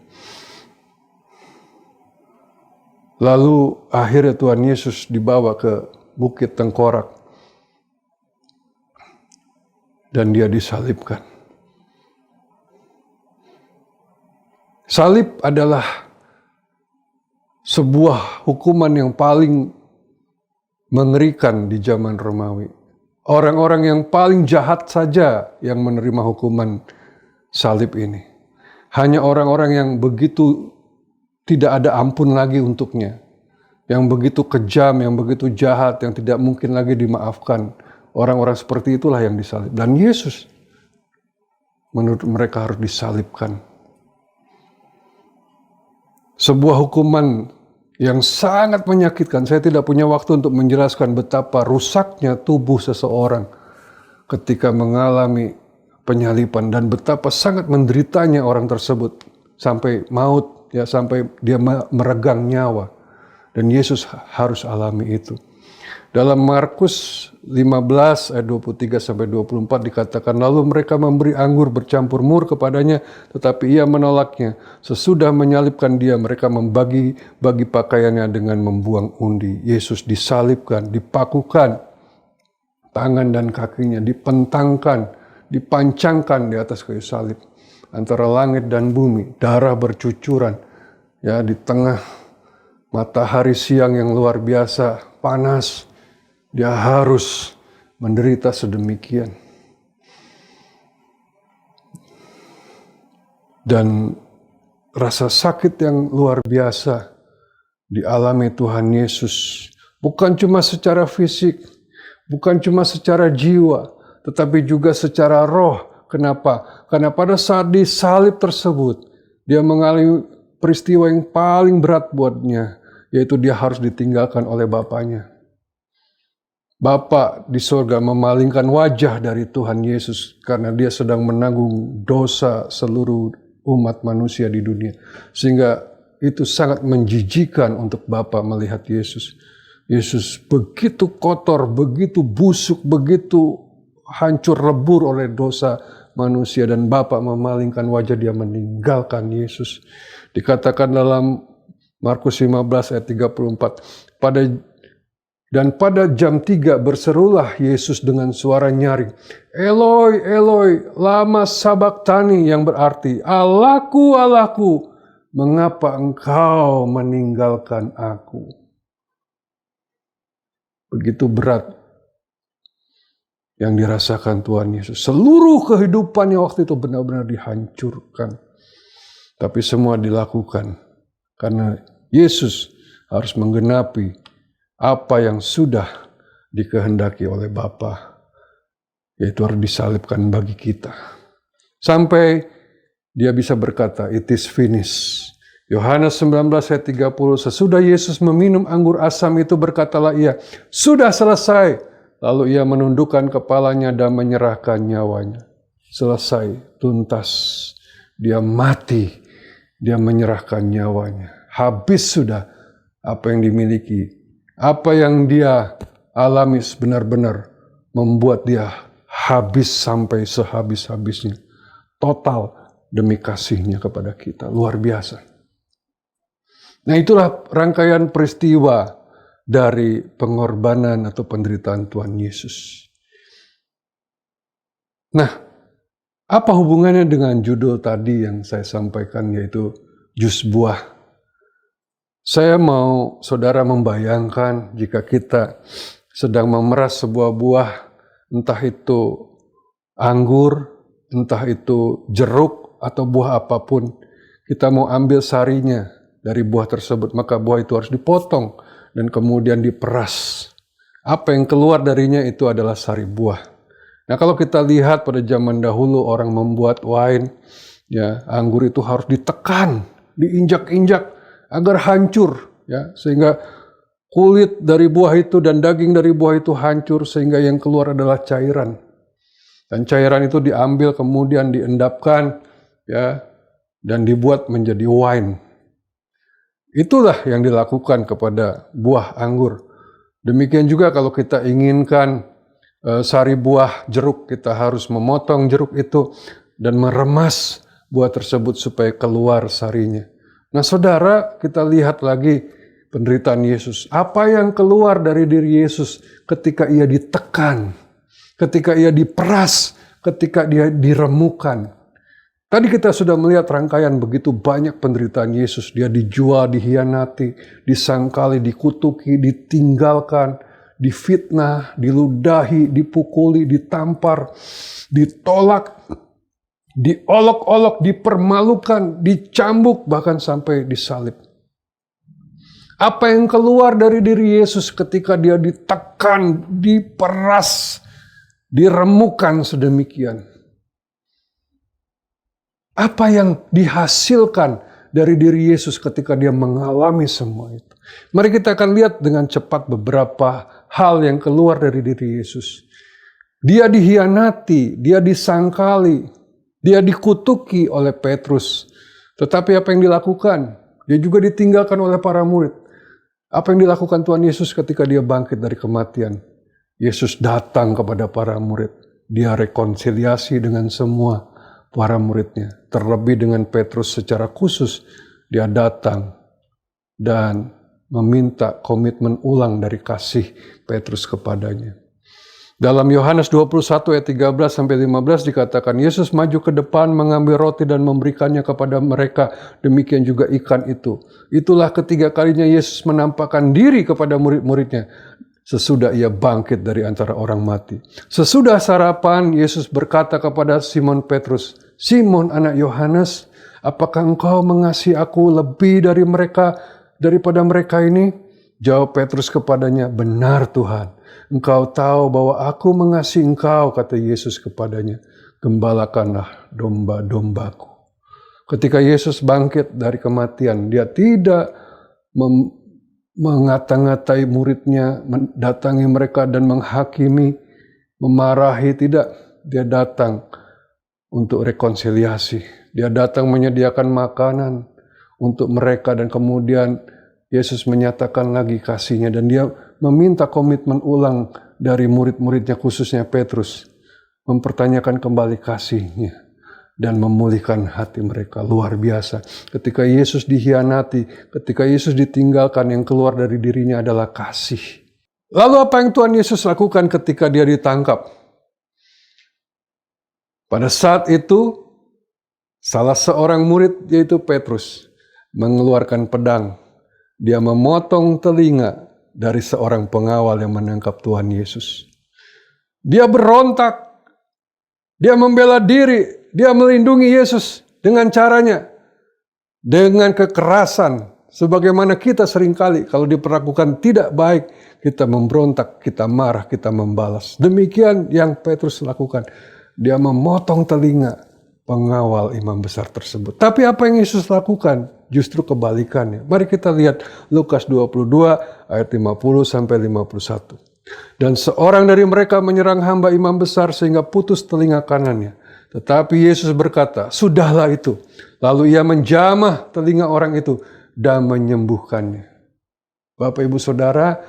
Lalu akhirnya Tuhan Yesus dibawa ke Bukit Tengkorak dan dia disalibkan. Salib adalah sebuah hukuman yang paling mengerikan di zaman Romawi. Orang-orang yang paling jahat saja yang menerima hukuman salib ini. Hanya orang-orang yang begitu tidak ada ampun lagi untuknya, yang begitu kejam, yang begitu jahat, yang tidak mungkin lagi dimaafkan. Orang-orang seperti itulah yang disalib. Dan Yesus, menurut mereka, harus disalibkan. Sebuah hukuman yang sangat menyakitkan. Saya tidak punya waktu untuk menjelaskan betapa rusaknya tubuh seseorang ketika mengalami penyaliban, dan betapa sangat menderitanya orang tersebut sampai maut. Ya, sampai dia meregang nyawa. Dan Yesus harus alami itu. Dalam Markus 15 ayat 23-24 dikatakan, lalu mereka memberi anggur bercampur mur kepadanya, tetapi ia menolaknya. Sesudah menyalibkan dia, mereka membagi-bagi pakaiannya dengan membuang undi. Yesus disalibkan, dipakukan tangan dan kakinya, dipentangkan, dipancangkan di atas kayu salib. Antara langit dan bumi, darah bercucuran, ya, di tengah matahari siang yang luar biasa panas, dia harus menderita sedemikian. Dan rasa sakit yang luar biasa dialami Tuhan Yesus, bukan cuma secara fisik, bukan cuma secara jiwa, tetapi juga secara roh. Kenapa? Karena pada saat disalib tersebut, dia mengalami peristiwa yang paling berat buatnya, yaitu dia harus ditinggalkan oleh Bapaknya. Bapa di surga memalingkan wajah dari Tuhan Yesus karena dia sedang menanggung dosa seluruh umat manusia di dunia. Sehingga itu sangat menjijikan untuk Bapa melihat Yesus. Yesus begitu kotor, begitu busuk, begitu hancur lebur oleh dosa manusia, dan Bapa memalingkan wajah, dia meninggalkan Yesus. Dikatakan dalam Markus 15 ayat 34, pada jam 3 berserulah Yesus dengan suara nyaring, Eloi, Eloi, lama sabachthani, yang berarti, Allahku, Allahku, mengapa engkau meninggalkan aku? Begitu berat yang dirasakan Tuhan Yesus. Seluruh kehidupannya waktu itu benar-benar dihancurkan. Tapi semua dilakukan karena Yesus harus menggenapi apa yang sudah dikehendaki oleh Bapa, yaitu harus disalibkan bagi kita. Sampai dia bisa berkata, "It is finished." Yohanes 19 ayat 30, sesudah Yesus meminum anggur asam itu berkatalah ia, "Sudah selesai." Lalu ia menundukkan kepalanya dan menyerahkan nyawanya. Selesai, tuntas. Dia mati. Dia menyerahkan nyawanya. Habis sudah apa yang dimiliki. Apa yang dia alami benar-benar membuat dia habis sampai sehabis-habisnya. Total demi kasihnya kepada kita. Luar biasa. Nah, itulah rangkaian peristiwa dari pengorbanan atau penderitaan Tuhan Yesus. Nah, apa hubungannya dengan judul tadi yang saya sampaikan, yaitu jus buah? Saya mau saudara membayangkan jika kita sedang memeras sebuah buah, entah itu anggur, entah itu jeruk, atau buah apapun. Kita mau ambil sarinya dari buah tersebut, maka buah itu harus dipotong dan kemudian diperas. Apa yang keluar darinya itu adalah sari buah. Nah, kalau kita lihat pada zaman dahulu orang membuat wine, ya, anggur itu harus ditekan, diinjak-injak agar hancur, ya, sehingga kulit dari buah itu dan daging dari buah itu hancur, sehingga yang keluar adalah cairan. Dan cairan itu diambil kemudian diendapkan, ya, dan dibuat menjadi wine. Itulah yang dilakukan kepada buah anggur. Demikian juga kalau kita inginkan sari buah jeruk, kita harus memotong jeruk itu dan meremas buah tersebut supaya keluar sarinya. Nah, saudara, kita lihat lagi penderitaan Yesus. Apa yang keluar dari diri Yesus ketika ia ditekan, ketika ia diperas, ketika dia diremukan. Tadi kita sudah melihat rangkaian begitu banyak penderitaan Yesus. Dia dijual, dihianati, disangkali, dikutuki, ditinggalkan, difitnah, diludahi, dipukuli, ditampar, ditolak, diolok-olok, dipermalukan, dicambuk, bahkan sampai disalib. Apa yang keluar dari diri Yesus ketika dia ditekan, diperas, diremukan sedemikian? Apa yang dihasilkan dari diri Yesus ketika dia mengalami semua itu? Mari kita akan lihat dengan cepat beberapa hal yang keluar dari diri Yesus. Dia dihianati, dia disangkali, dia dikutuki oleh Petrus. Tetapi apa yang dilakukan? Dia juga ditinggalkan oleh para murid. Apa yang dilakukan Tuhan Yesus ketika dia bangkit dari kematian? Yesus datang kepada para murid. Dia rekonsiliasi dengan semua para muridnya. Terlebih dengan Petrus secara khusus, dia datang dan meminta komitmen ulang dari kasih Petrus kepadanya. Dalam Yohanes 21 ayat 13-15 dikatakan, Yesus maju ke depan mengambil roti dan memberikannya kepada mereka. Demikian juga ikan itu. Itulah ketiga kalinya Yesus menampakkan diri kepada murid-muridnya sesudah ia bangkit dari antara orang mati. Sesudah sarapan, Yesus berkata kepada Simon Petrus, "Simon anak Yohanes, apakah engkau mengasihi aku lebih daripada mereka ini?" Jawab Petrus kepadanya, "Benar Tuhan, engkau tahu bahwa aku mengasihi engkau," kata Yesus kepadanya. "Gembalakanlah domba-dombaku." Ketika Yesus bangkit dari kematian, dia tidak mengata-ngatai muridnya, mendatangi mereka dan menghakimi, memarahi, tidak. Dia datang untuk rekonsiliasi. Dia datang menyediakan makanan untuk mereka dan kemudian Yesus menyatakan lagi kasihnya dan dia meminta komitmen ulang dari murid-muridnya khususnya Petrus. Mempertanyakan kembali kasihnya dan memulihkan hati mereka. Luar biasa. Ketika Yesus dihianati, ketika Yesus ditinggalkan, yang keluar dari dirinya adalah kasih. Lalu apa yang Tuhan Yesus lakukan ketika dia ditangkap? Pada saat itu, salah seorang murid yaitu Petrus mengeluarkan pedang. Dia memotong telinga dari seorang pengawal yang menangkap Tuhan Yesus. Dia berontak. Dia membela diri. Dia melindungi Yesus dengan caranya. dengan kekerasan. Sebagaimana kita seringkali kalau diperlakukan tidak baik, kita memberontak, kita marah, kita membalas. Demikian yang Petrus lakukan. Dia memotong telinga pengawal imam besar tersebut. Tapi apa yang Yesus lakukan? Justru kebalikannya. Mari kita lihat Lukas 22 ayat 50 sampai 51. Dan seorang dari mereka menyerang hamba imam besar sehingga putus telinga kanannya. Tetapi Yesus berkata, "Sudahlah itu." Lalu ia menjamah telinga orang itu dan menyembuhkannya. Bapak Ibu Saudara,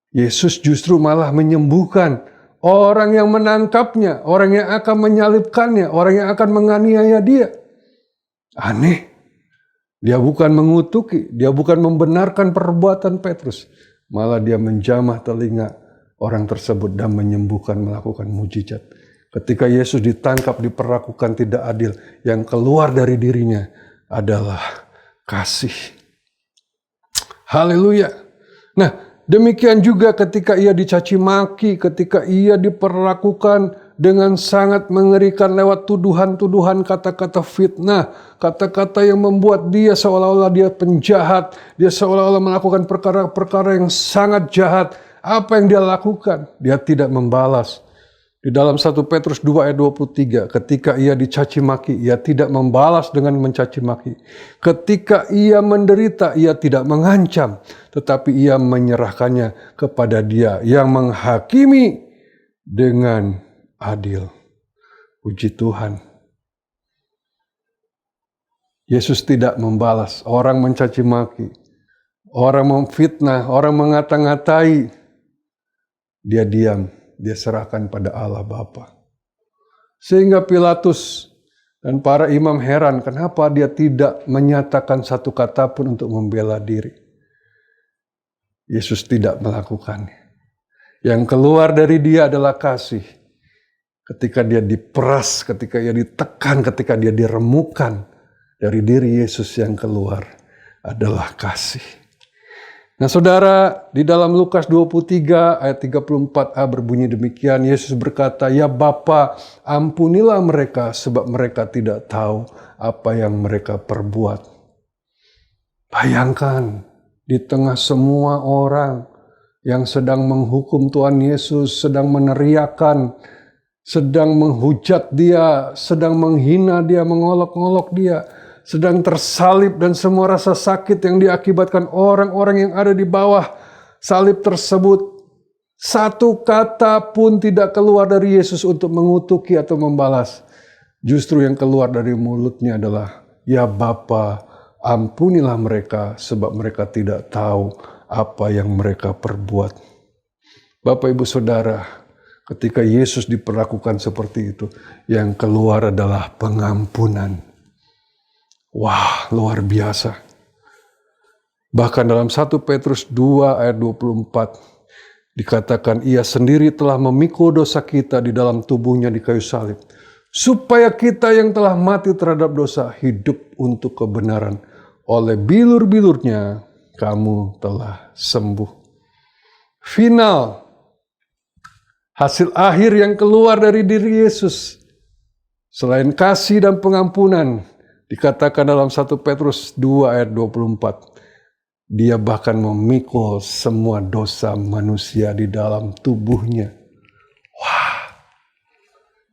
Yesus justru malah menyembuhkan orang yang menangkapnya, orang yang akan menyalibkannya, orang yang akan menganiaya dia. Aneh. Dia bukan mengutuki, dia bukan membenarkan perbuatan Petrus. Malah dia menjamah telinga orang tersebut dan menyembuhkan, melakukan mujizat. Ketika Yesus ditangkap, diperlakukan tidak adil, yang keluar dari dirinya adalah kasih. Haleluya. Nah, demikian juga ketika ia dicaci maki, ketika ia diperlakukan dengan sangat mengerikan lewat tuduhan-tuduhan, kata-kata fitnah, kata-kata yang membuat dia seolah-olah dia penjahat, dia seolah-olah melakukan perkara-perkara yang sangat jahat. Apa yang dia lakukan? Dia tidak membalas. Di dalam 1 Petrus 2 ayat 23, ketika ia dicaci maki, ia tidak membalas dengan mencaci maki. Ketika ia menderita, ia tidak mengancam, tetapi ia menyerahkannya kepada Dia yang menghakimi dengan adil. Puji Tuhan. Yesus tidak membalas. Orang mencaci maki, orang memfitnah, orang mengata-ngatai, dia diam. Dia serahkan pada Allah Bapa. Sehingga Pilatus dan para imam heran kenapa dia tidak menyatakan satu kata pun untuk membela diri. Yesus tidak melakukannya. Yang keluar dari dia adalah kasih. Ketika dia diperas, ketika dia ditekan, ketika dia diremukkan, dari diri Yesus yang keluar adalah kasih. Nah saudara, di dalam Lukas 23 ayat 34a berbunyi demikian. Yesus berkata, "Ya Bapa, ampunilah mereka sebab mereka tidak tahu apa yang mereka perbuat." Bayangkan, di tengah semua orang yang sedang menghukum Tuhan Yesus, sedang meneriakan, sedang menghujat dia, sedang menghina dia, mengolok-olok dia, sedang tersalib dan semua rasa sakit yang diakibatkan orang-orang yang ada di bawah salib tersebut. Satu kata pun tidak keluar dari Yesus untuk mengutuki atau membalas. Justru yang keluar dari mulutnya adalah, "Ya Bapa, ampunilah mereka sebab mereka tidak tahu apa yang mereka perbuat." Bapak Ibu Saudara, ketika Yesus diperlakukan seperti itu, yang keluar adalah pengampunan. Wah, luar biasa. Bahkan dalam 1 Petrus 2 ayat 24 dikatakan, "Ia sendiri telah memikul dosa kita di dalam tubuhnya di kayu salib, supaya kita yang telah mati terhadap dosa hidup untuk kebenaran. Oleh bilur-bilurnya kamu telah sembuh." Final, hasil akhir yang keluar dari diri Yesus, selain kasih dan pengampunan, dikatakan dalam 1 Petrus 2 ayat 24, dia bahkan memikul semua dosa manusia di dalam tubuhnya. Wah,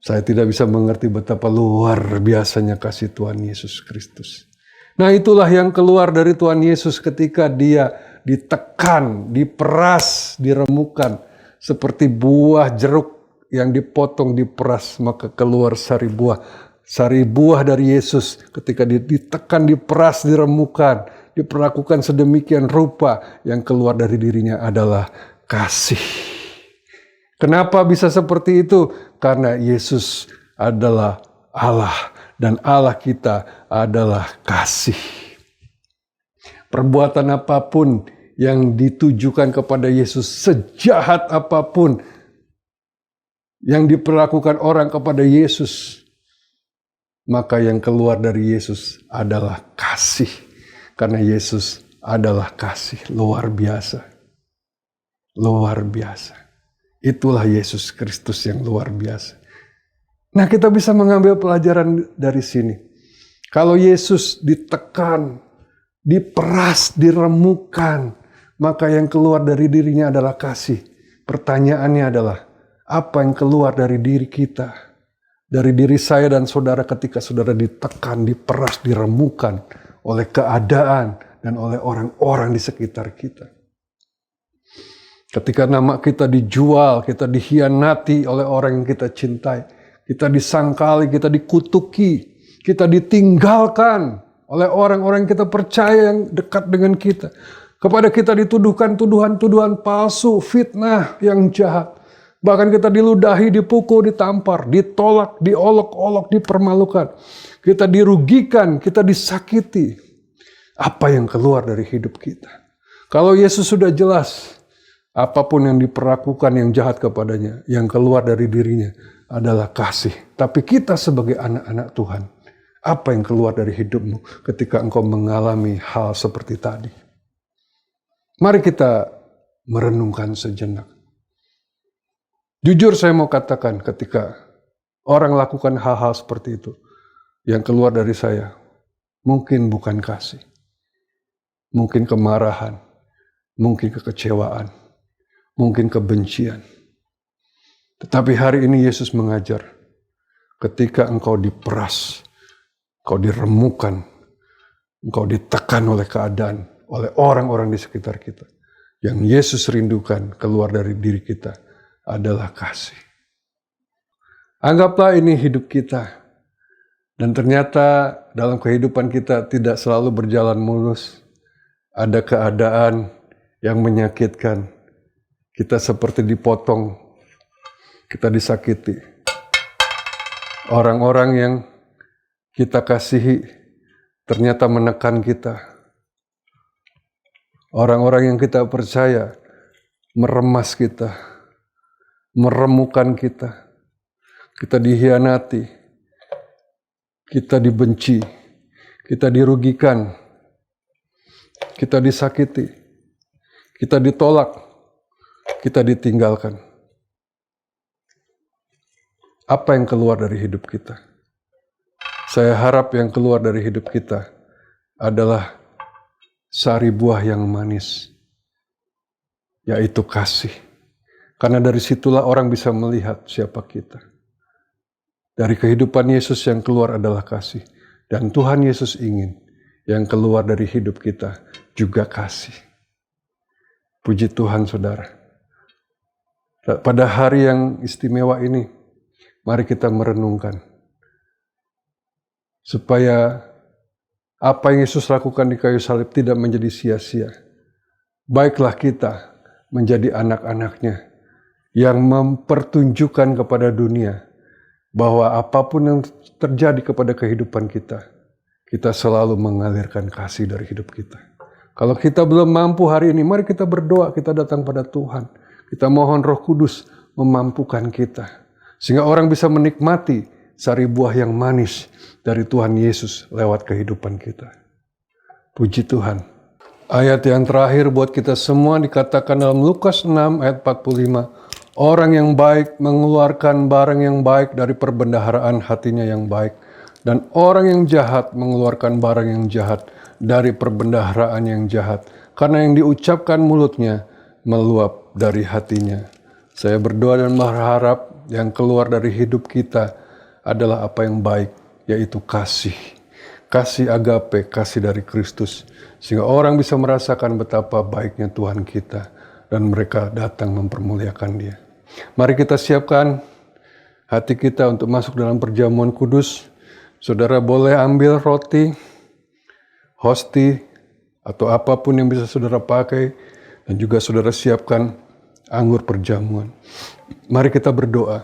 saya tidak bisa mengerti betapa luar biasanya kasih Tuhan Yesus Kristus. Nah, itulah yang keluar dari Tuhan Yesus ketika dia ditekan, diperas, diremukkan. Seperti buah jeruk yang dipotong, diperas, maka keluar sari buah. Sari buah dari Yesus ketika ditekan, diperas, diremukkan, diperlakukan sedemikian rupa, yang keluar dari dirinya adalah kasih. Kenapa bisa seperti itu? Karena Yesus adalah Allah dan Allah kita adalah kasih. Perbuatan apapun yang ditujukan kepada Yesus, sejahat apapun yang diperlakukan orang kepada Yesus, maka yang keluar dari Yesus adalah kasih. Karena Yesus adalah kasih. Luar biasa. Luar biasa. Itulah Yesus Kristus yang luar biasa. Nah, kita bisa mengambil pelajaran dari sini. Kalau Yesus ditekan, diperas, diremukkan, maka yang keluar dari dirinya adalah kasih. Pertanyaannya adalah, apa yang keluar dari diri kita? Dari diri saya dan saudara ketika saudara ditekan, diperas, diremukkan oleh keadaan dan oleh orang-orang di sekitar kita. Ketika nama kita dijual, kita dikhianati oleh orang yang kita cintai, kita disangkali, kita dikutuki, kita ditinggalkan oleh orang-orang yang kita percaya yang dekat dengan kita. Kepada kita dituduhkan tuduhan-tuduhan palsu, fitnah yang jahat. Bahkan kita diludahi, dipukul, ditampar, ditolak, diolok-olok, dipermalukan. Kita dirugikan, kita disakiti. Apa yang keluar dari hidup kita? Kalau Yesus sudah jelas, apapun yang diperlakukan yang jahat kepadanya, yang keluar dari dirinya adalah kasih. Tapi kita sebagai anak-anak Tuhan, apa yang keluar dari hidupmu ketika engkau mengalami hal seperti tadi? Mari kita merenungkan sejenak. Jujur saya mau katakan, ketika orang lakukan hal-hal seperti itu, yang keluar dari saya mungkin bukan kasih, mungkin kemarahan, mungkin kekecewaan, mungkin kebencian. Tetapi hari ini Yesus mengajar, ketika engkau diperas, engkau diremukkan, engkau ditekan oleh keadaan, oleh orang-orang di sekitar kita. Yang Yesus rindukan keluar dari diri kita adalah kasih. Anggaplah ini hidup kita. Dan ternyata dalam kehidupan kita tidak selalu berjalan mulus. Ada keadaan yang menyakitkan. Kita seperti dipotong. Kita disakiti. Orang-orang yang kita kasihi ternyata menekan kita. Orang-orang yang kita percaya meremas kita, meremukkan kita. Kita dikhianati, kita dibenci, kita dirugikan, kita disakiti, kita ditolak, kita ditinggalkan. Apa yang keluar dari hidup kita? Saya harap yang keluar dari hidup kita adalah sari buah yang manis, yaitu kasih. Karena dari situlah orang bisa melihat siapa kita. Dari kehidupan Yesus yang keluar adalah kasih. Dan Tuhan Yesus ingin yang keluar dari hidup kita juga kasih. Puji Tuhan saudara. Pada hari yang istimewa ini, mari kita merenungkan. Supaya apa yang Yesus lakukan di kayu salib tidak menjadi sia-sia. Baiklah kita menjadi anak-anaknya yang mempertunjukkan kepada dunia bahwa apapun yang terjadi kepada kehidupan kita, kita selalu mengalirkan kasih dari hidup kita. Kalau kita belum mampu hari ini, mari kita berdoa, kita datang pada Tuhan. Kita mohon Roh Kudus memampukan kita. Sehingga orang bisa menikmati sari buah yang manis dari Tuhan Yesus lewat kehidupan kita. Puji Tuhan. Ayat yang terakhir buat kita semua dikatakan dalam Lukas 6 ayat 45. Orang yang baik mengeluarkan barang yang baik dari perbendaharaan hatinya yang baik. Dan orang yang jahat mengeluarkan barang yang jahat dari perbendaharaan yang jahat. Karena yang diucapkan mulutnya meluap dari hatinya. Saya berdoa dan berharap yang keluar dari hidup kita adalah apa yang baik, yaitu kasih. Kasih agape, kasih dari Kristus. Sehingga orang bisa merasakan betapa baiknya Tuhan kita. Dan mereka datang mempermuliakan Dia. Mari kita siapkan hati kita untuk masuk dalam perjamuan kudus. Saudara boleh ambil roti, hosti, atau apapun yang bisa saudara pakai. Dan juga saudara siapkan anggur perjamuan. Mari kita berdoa.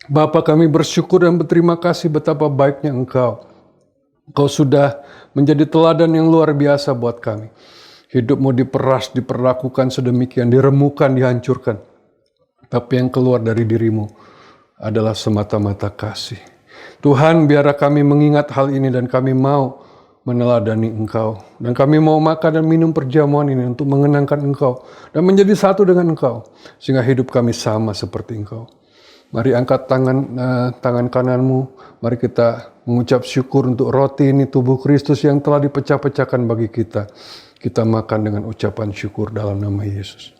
Bapa, kami bersyukur dan berterima kasih betapa baiknya Engkau. Engkau sudah menjadi teladan yang luar biasa buat kami. Hidupmu diperas, diperlakukan sedemikian, diremukkan, dihancurkan. Tapi yang keluar dari dirimu adalah semata-mata kasih. Tuhan, biarlah kami mengingat hal ini dan kami mau meneladani Engkau. Dan kami mau makan dan minum perjamuan ini untuk mengenangkan Engkau. Dan menjadi satu dengan Engkau. Sehingga hidup kami sama seperti Engkau. Mari angkat tangan kananmu. Mari kita mengucap syukur untuk roti ini tubuh Kristus yang telah dipecah-pecahkan bagi kita. Kita makan dengan ucapan syukur dalam nama Yesus.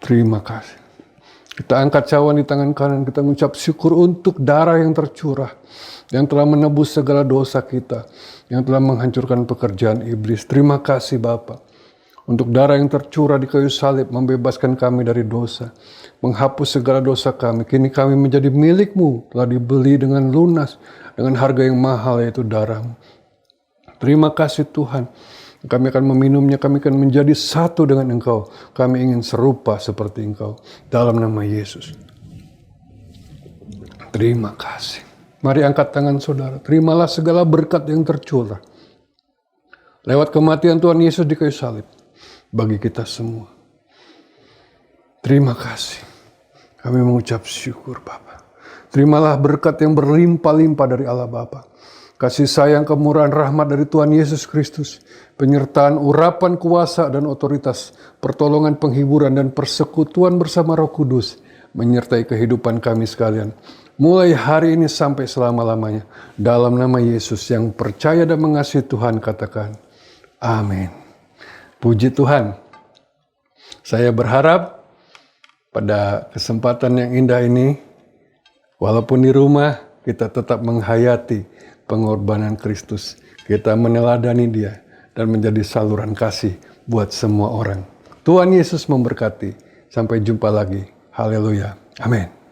Terima kasih. Kita angkat cawan di tangan kanan, kita mengucap syukur untuk darah yang tercurah, yang telah menebus segala dosa kita, yang telah menghancurkan pekerjaan iblis. Terima kasih Bapa, untuk darah yang tercurah di kayu salib, membebaskan kami dari dosa, menghapus segala dosa kami. Kini kami menjadi milik-Mu, telah dibeli dengan lunas, dengan harga yang mahal, yaitu darah-Mu. Terima kasih Tuhan. Kami akan meminumnya, kami akan menjadi satu dengan Engkau. Kami ingin serupa seperti Engkau. Dalam nama Yesus. Terima kasih. Mari angkat tangan saudara. Terimalah segala berkat yang tercurah lewat kematian Tuhan Yesus di kayu salib bagi kita semua. Terima kasih. Kami mengucap syukur Bapa. Terimalah berkat yang berlimpah-limpah dari Allah Bapa. Kasih sayang, kemurahan, rahmat dari Tuhan Yesus Kristus, penyertaan, urapan, kuasa, dan otoritas, pertolongan, penghiburan, dan persekutuan bersama Roh Kudus, menyertai kehidupan kami sekalian, mulai hari ini sampai selama-lamanya. Dalam nama Yesus yang percaya dan mengasihi Tuhan, katakan, amin. Puji Tuhan. Saya berharap pada kesempatan yang indah ini, walaupun di rumah, kita tetap menghayati pengorbanan Kristus. Kita meneladani Dia dan menjadi saluran kasih buat semua orang. Tuhan Yesus memberkati. Sampai jumpa lagi. Haleluya. Amin.